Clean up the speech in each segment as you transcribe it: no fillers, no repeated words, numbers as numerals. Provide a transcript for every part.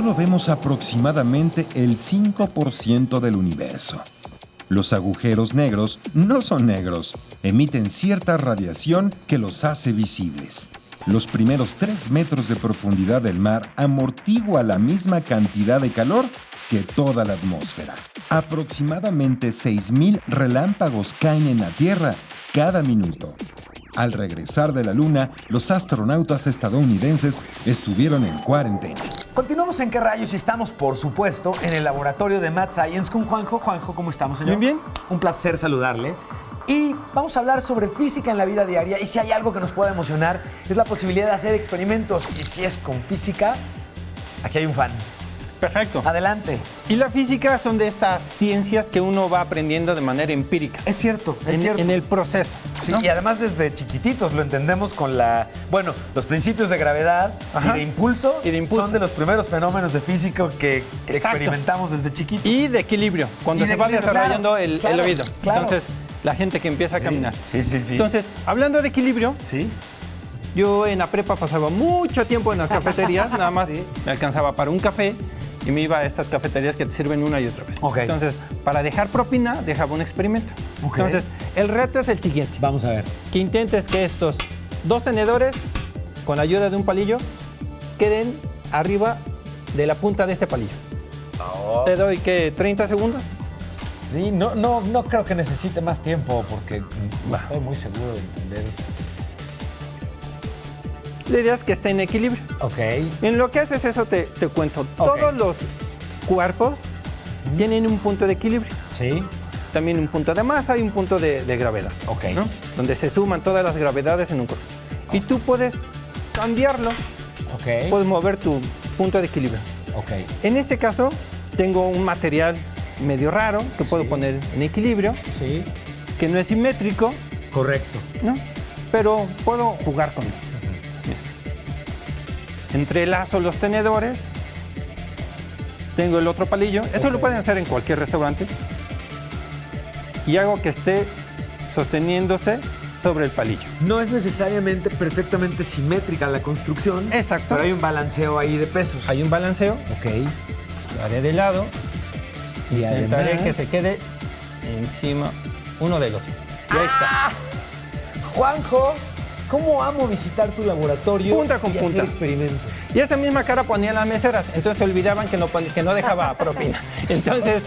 solo vemos aproximadamente el 5% del universo. Los agujeros negros no son negros, emiten cierta radiación que los hace visibles. Los primeros 3 metros de profundidad del mar amortigua la misma cantidad de calor que toda la atmósfera. Aproximadamente 6,000 relámpagos caen en la Tierra cada minuto. Al regresar de la Luna, los astronautas estadounidenses estuvieron en cuarentena. Continuamos en ¿Qué rayos? Y estamos, por supuesto, en el laboratorio de Math Science con Juanjo. Juanjo, ¿cómo estamos, señor? Bien, bien. Un placer saludarle. Y vamos a hablar sobre física en la vida diaria. Y si hay algo que nos pueda emocionar, es la posibilidad de hacer experimentos. Y si es con física, aquí hay un fan. Perfecto. Adelante. Y la física son de estas ciencias que uno va aprendiendo de manera empírica. Es cierto, es cierto. En el proceso. Sí, ¿no? y además desde chiquititos lo entendemos con los principios de gravedad y de impulso, son de los primeros fenómenos de física que experimentamos desde chiquitos. Y de equilibrio, cuando se va desarrollando el oído. Claro. Entonces, la gente que empieza a caminar. Sí. Entonces, hablando de equilibrio, Sí. yo en la prepa pasaba mucho tiempo en las cafeterías, nada más me alcanzaba para un café y me iba a estas cafeterías que te sirven una y otra vez. Ok. Entonces, para dejar propina, dejaba un experimento. Ok. Entonces, el reto es el siguiente. Vamos a ver. Que intentes que estos 2 tenedores, con la ayuda de un palillo, queden arriba de la punta de este palillo. Te doy, ¿qué? ¿30 segundos? Sí, no creo que necesite más tiempo porque no estoy muy seguro de entender. La idea es que esté en equilibrio. Ok. En lo que haces eso te cuento. Ok. Todos los cuerpos tienen un punto de equilibrio. Sí. También un punto de masa y un punto de gravedad. Ok. ¿no? Donde se suman todas las gravedades en un cuerpo. Y tú puedes cambiarlo. Ok. Puedes mover tu punto de equilibrio. Ok. En este caso, tengo un material medio raro que puedo poner en equilibrio, Sí. que no es simétrico, Correcto. ¿no? Pero puedo jugar con él. Mira. Entrelazo los tenedores. Tengo el otro palillo. Esto lo pueden hacer en cualquier restaurante. Y hago que esté sosteniéndose sobre el palillo. No es necesariamente perfectamente simétrica la construcción. Exacto. Pero hay un balanceo ahí de pesos. Hay un balanceo. Ok. Lo haré de lado. Y Intentaré además... que se quede encima uno del otro. Y ahí está. Juanjo, ¿cómo amo visitar tu laboratorio Punta con y punta. hacer experimentos? Y esa misma cara ponían las meseras, entonces se olvidaban que no dejaba propina. Entonces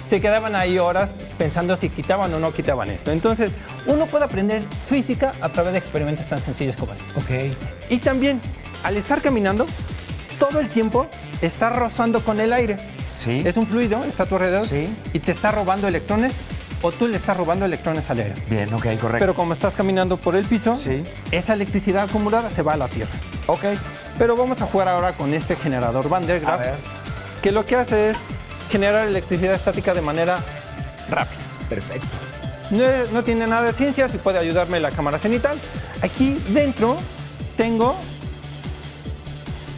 se quedaban ahí horas pensando si quitaban o no quitaban esto. Entonces uno puede aprender física a través de experimentos tan sencillos como este. Ok. Y también, al estar caminando, todo el tiempo está rozando con el aire. Sí. Es un fluido, está a tu alrededor, Sí. y te está robando electrones o tú le estás robando electrones al aire. Bien, ok, correcto. Pero como estás caminando por el piso, Sí. esa electricidad acumulada se va a la Tierra. Ok. Pero vamos a jugar ahora con este generador Van der A Graaf, ver. que lo que hace es generar electricidad estática de manera rápida. Perfecto. No tiene nada de ciencia, si puede ayudarme la cámara cenital. Aquí dentro tengo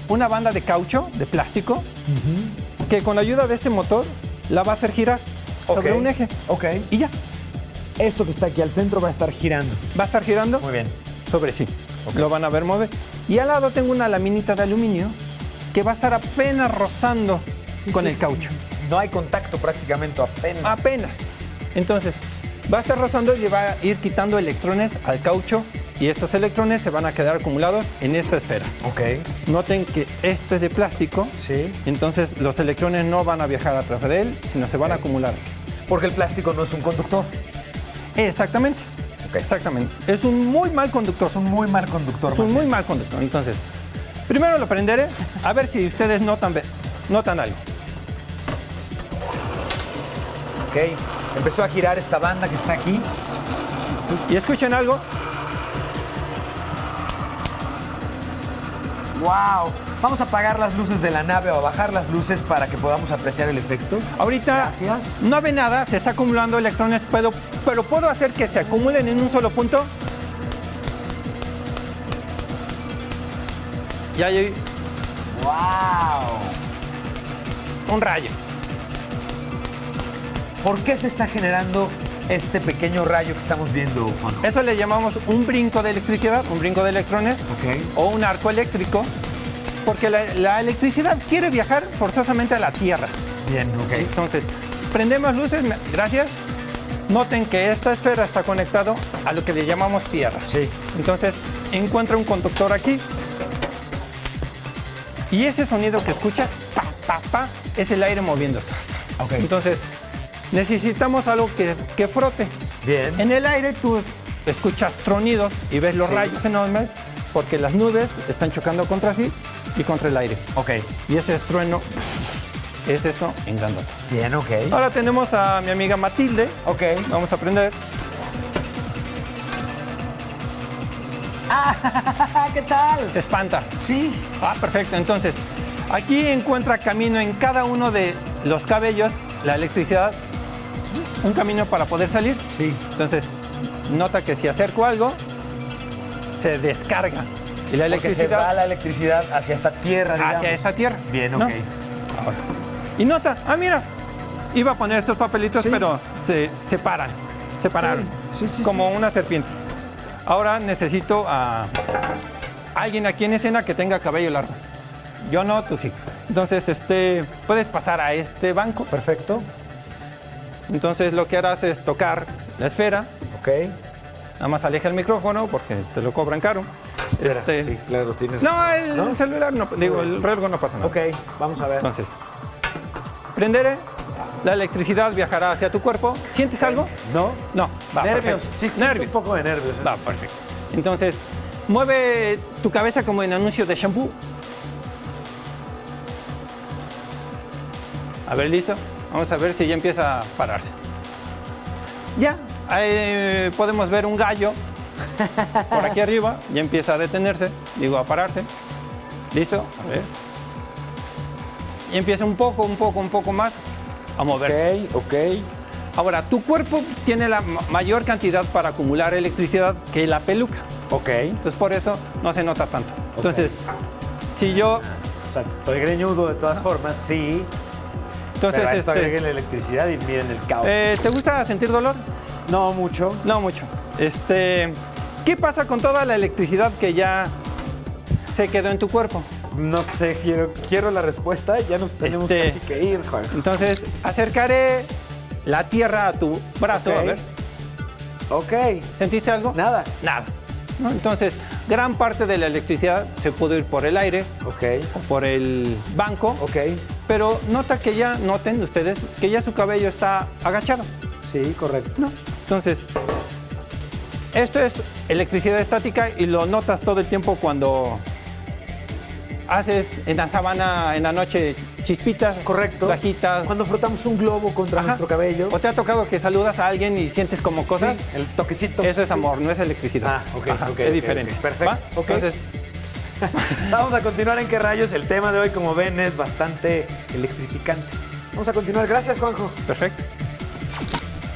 una banda de caucho, de plástico, que con la ayuda de este motor la va a hacer girar sobre un eje. Ok. Y ya, Esto que está aquí al centro va a estar girando. va a estar girando Muy bien. sobre sí. Lo van a ver mover. Y al lado tengo una laminita de aluminio que va a estar apenas rozando con el caucho. No hay contacto prácticamente, apenas. Apenas. Entonces, va a estar rozando y va a ir quitando electrones al caucho y estos electrones se van a quedar acumulados en esta esfera. Ok. Noten que esto es de plástico, Sí. entonces los electrones no van a viajar a través de él, sino se van a acumular. Porque el plástico no es un conductor. Exactamente. Ok. Exactamente. Es un muy mal conductor. Es un muy mal conductor. Es un más muy bien. mal conductor. Entonces, primero lo prenderé, a ver si ustedes notan algo. Ok. Empezó a girar esta banda que está aquí. Y escuchen algo. ¡Wow! Vamos a apagar las luces de la nave o a bajar las luces para que podamos apreciar el efecto. Ahorita Gracias. no ve nada, se está acumulando electrones, pero puedo hacer que se acumulen en un solo punto. Y hay ¡Wow! un rayo. ¿Por qué se está generando este pequeño rayo que estamos viendo, Juan? Eso le llamamos un brinco de electricidad, un brinco de electrones Ok. o un arco eléctrico, porque la electricidad quiere viajar forzosamente a la Tierra. Bien, ok. Entonces, prendemos luces, gracias. Noten que esta esfera está conectado a lo que le llamamos tierra. Sí. Entonces, encuentra un conductor aquí. Y ese sonido que escucha, pa, pa, pa, es el aire moviéndose. Ok. Entonces, necesitamos algo que frote. Bien. En el aire tú escuchas tronidos y ves los Sí. rayos enormes porque las nubes están chocando contra sí y contra el aire. Ok. Y ese trueno es esto en grandote. Bien, ok. Ahora tenemos a mi amiga Matilde. Ok. Vamos a aprender. ¿Qué tal? Se espanta. Sí. Ah, perfecto. Entonces, aquí encuentra camino en cada uno de los cabellos, la electricidad, un camino para poder salir. Sí. Entonces, nota que si acerco algo, se descarga. Y la Porque se va electricidad la electricidad hacia esta tierra, digamos. hacia esta tierra. Bien, ¿no? ok. Ahora. Y nota, mira, iba a poner estos papelitos, Sí. pero se separan. Se pararon. Sí, como unas serpientes. Ahora necesito a alguien aquí en escena que tenga cabello largo. Yo no, tú sí. Entonces, puedes pasar a este banco. Perfecto. Entonces, lo que harás es tocar la esfera. Ok. Nada más aleja el micrófono porque te lo cobran caro. Espera. Sí, claro, tienes No, razón. el celular no, digo, el reloj no pasa nada. Ok, vamos a ver. Entonces, prenderé. La electricidad viajará hacia tu cuerpo. ¿Sientes algo? ¿No? No. Va, Nervios. perfecto. Sí, Nervios. un poco de nervios. Va, perfecto. Entonces, mueve tu cabeza como en anuncio de shampoo. A ver, listo. Vamos a ver si ya empieza a pararse. Ya, ahí podemos ver un gallo por aquí arriba. Ya empieza a detenerse, digo, a pararse. Listo, a ver. Y empieza un poco más a moverse. Ok. Ahora, tu cuerpo tiene la mayor cantidad para acumular electricidad que la peluca. Ok. Entonces, por eso no se nota tanto. Entonces, si yo... O sea, estoy greñudo de todas formas, sí. Entonces, Pero a esto agreguen la electricidad y miren el caos. ¿te gusta sentir dolor? No mucho. No mucho. ¿Qué pasa con toda la electricidad que ya se quedó en tu cuerpo? No sé, quiero la respuesta. Ya nos tenemos casi que ir, Juan. Entonces, acercaré la tierra a tu brazo. Ok. A ver, Ok. ¿sentiste algo? Nada. Nada. ¿No? Entonces, gran parte de la electricidad se pudo ir por el aire Ok. o por el banco. Ok. Pero noten ustedes que ya su cabello está agachado. Sí, correcto. ¿No? Entonces, esto es electricidad estática y lo notas todo el tiempo cuando haces en la sabana en la noche chispitas, Correcto. bajitas. Cuando frotamos un globo contra Ajá. nuestro cabello. ¿O te ha tocado que saludas a alguien y sientes como cosas? Sí, el toquecito. Eso es Sí. amor, no es electricidad. Ah, ok, Ajá, ok, es ok, diferente. ok. Perfecto, ¿Va? ok. Entonces, Vamos a continuar en qué rayos. El tema de hoy, como ven, es bastante electrificante. Vamos a continuar. Gracias, Juanjo. perfecto.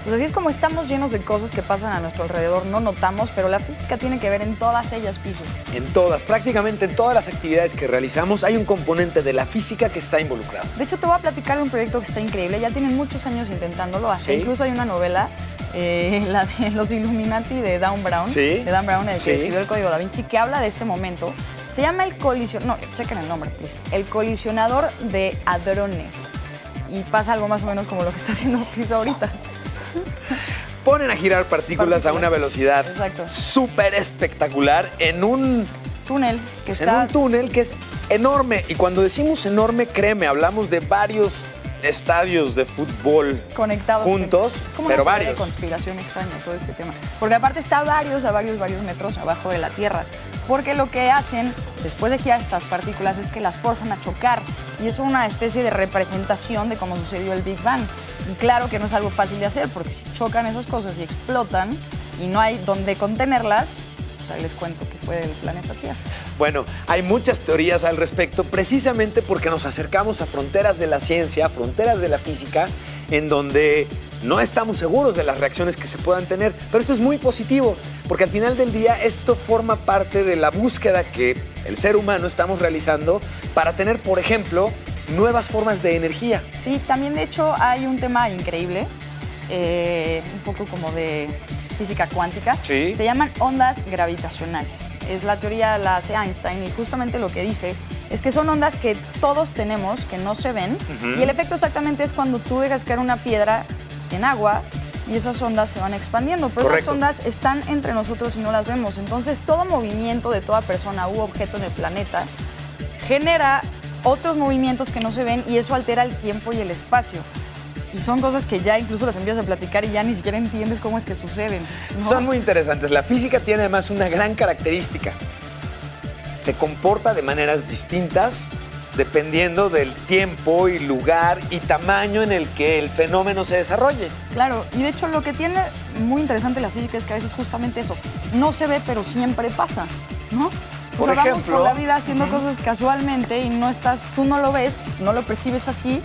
Pues así es como estamos llenos de cosas que pasan a nuestro alrededor, no notamos, pero la física tiene que ver en todas ellas, Piso. En todas, prácticamente en todas las actividades que realizamos hay un componente de la física que está involucrado. De hecho, te voy a platicar de un proyecto que está increíble, ya tienen muchos años intentándolo, hasta Sí. incluso hay una novela, la de los Illuminati de Dan Brown, Sí. de Dan Brown, el que Sí. escribió el Código Da Vinci, que habla de este momento. Se llama el colisionador, no, chequen el nombre, please, el colisionador de hadrones. Y pasa algo más o menos como lo que está haciendo Piso ahorita. Ponen a girar partículas a una velocidad Exacto. súper espectacular en un Túnel que está... túnel que es enorme. Y cuando decimos enorme, créeme, hablamos de varios estadios de fútbol conectados juntos, es como pero una teoría varios. de conspiración extraña todo este tema, porque aparte está a varios metros abajo de la Tierra, porque lo que hacen después de girar estas partículas es que las forzan a chocar y es una especie de representación de cómo sucedió el Big Bang. Y claro que no es algo fácil de hacer, porque si chocan esas cosas y explotan y no hay donde contenerlas, pues ahí les cuento que fue del planeta Tierra. Bueno, hay muchas teorías al respecto, precisamente porque nos acercamos a fronteras de la ciencia, a fronteras de la física, en donde no estamos seguros de las reacciones que se puedan tener. Pero esto es muy positivo, porque al final del día esto forma parte de la búsqueda que el ser humano estamos realizando para tener, por ejemplo, nuevas formas de energía. Sí, también de hecho hay un tema increíble, un poco como de física cuántica. Sí. Se llaman ondas gravitacionales. Es la teoría, la hace Einstein, y justamente lo que dice es que son ondas que todos tenemos, que no se ven, y el efecto exactamente es cuando tú dejas caer una piedra en agua y esas ondas se van expandiendo, pero Correcto. esas ondas están entre nosotros y no las vemos. Entonces, todo movimiento de toda persona u objeto en el planeta genera otros movimientos que no se ven y eso altera el tiempo y el espacio. Y son cosas que ya incluso las empiezas a platicar y ya ni siquiera entiendes cómo es que suceden, ¿no? Son muy interesantes. La física tiene además una gran característica. Se comporta de maneras distintas dependiendo del tiempo y lugar y tamaño en el que el fenómeno se desarrolle. Claro, y de hecho lo que tiene muy interesante la física es que a veces justamente eso, no se ve pero siempre pasa, ¿no? Por Vamos ejemplo, por la vida haciendo cosas casualmente y no estás, tú no lo ves, no lo percibes así,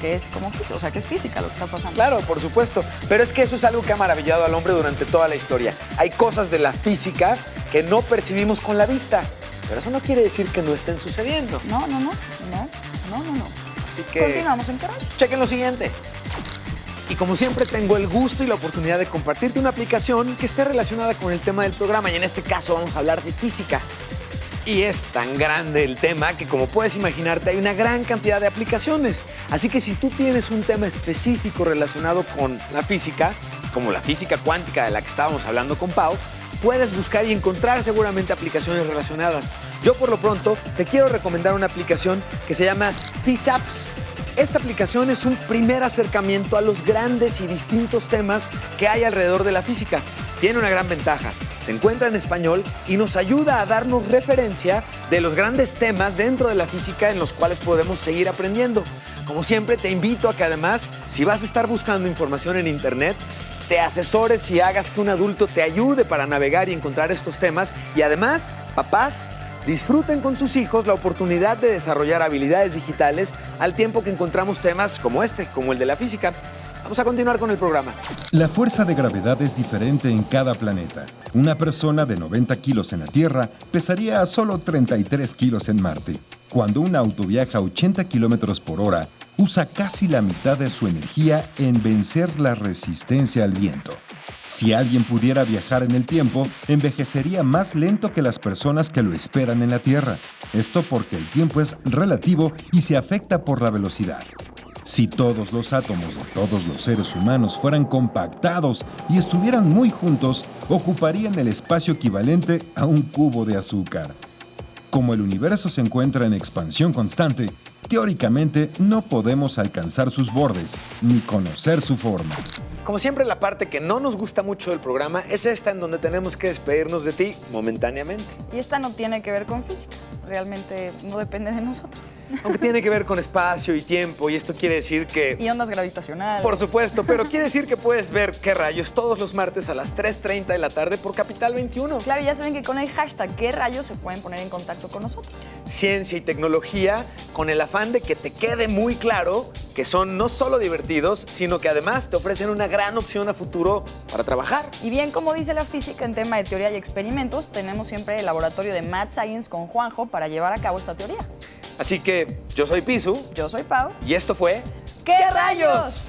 que es como física, o sea, que es física lo que está pasando. Claro, por supuesto. Pero es que eso es algo que ha maravillado al hombre durante toda la historia. Hay cosas de la física que no percibimos con la vista. Pero eso no quiere decir que no estén sucediendo. No. Así que Continuamos en Qué Rayos. chequen lo siguiente. Y como siempre tengo el gusto y la oportunidad de compartirte una aplicación que esté relacionada con el tema del programa. Y en este caso vamos a hablar de física. Y es tan grande el tema que, como puedes imaginarte, hay una gran cantidad de aplicaciones. Así que si tú tienes un tema específico relacionado con la física, como la física cuántica de la que estábamos hablando con Pau, puedes buscar y encontrar seguramente aplicaciones relacionadas. Yo, por lo pronto, te quiero recomendar una aplicación que se llama PhysApps. Esta aplicación es un primer acercamiento a los grandes y distintos temas que hay alrededor de la física. Tiene una gran ventaja. Se encuentra en español y nos ayuda a darnos referencia de los grandes temas dentro de la física en los cuales podemos seguir aprendiendo. Como siempre, te invito a que además, si vas a estar buscando información en Internet, te asesores y hagas que un adulto te ayude para navegar y encontrar estos temas. Y además, papás, disfruten con sus hijos la oportunidad de desarrollar habilidades digitales al tiempo que encontramos temas como este, como el de la física. Vamos a continuar con el programa. La fuerza de gravedad es diferente en cada planeta. Una persona de 90 kilos en la Tierra pesaría a solo 33 kilos en Marte. Cuando un auto viaja a 80 kilómetros por hora, usa casi la mitad de su energía en vencer la resistencia al viento. Si alguien pudiera viajar en el tiempo, envejecería más lento que las personas que lo esperan en la Tierra. Esto porque el tiempo es relativo y se afecta por la velocidad. Si todos los átomos de todos los seres humanos fueran compactados y estuvieran muy juntos, ocuparían el espacio equivalente a un cubo de azúcar. Como el universo se encuentra en expansión constante, teóricamente no podemos alcanzar sus bordes ni conocer su forma. Como siempre, la parte que no nos gusta mucho del programa es esta en donde tenemos que despedirnos de ti momentáneamente. Y esta no tiene que ver con física, realmente no depende de nosotros. Aunque tiene que ver con espacio y tiempo, y esto quiere decir que... Y ondas gravitacionales. Por supuesto, pero quiere decir que puedes ver Qué Rayos todos los martes a las 3:30 de la tarde por Capital 21. Claro, ya saben que con el hashtag Qué Rayos se pueden poner en contacto con nosotros. Ciencia y tecnología con el afán de que te quede muy claro que son no solo divertidos, sino que además te ofrecen una gran opción a futuro para trabajar. Y bien, como dice la física en tema de teoría y experimentos, tenemos siempre el laboratorio de Mad Science con Juanjo para llevar a cabo esta teoría. Así que yo soy Pisu Yo soy Pau. y esto fue ¡Qué rayos!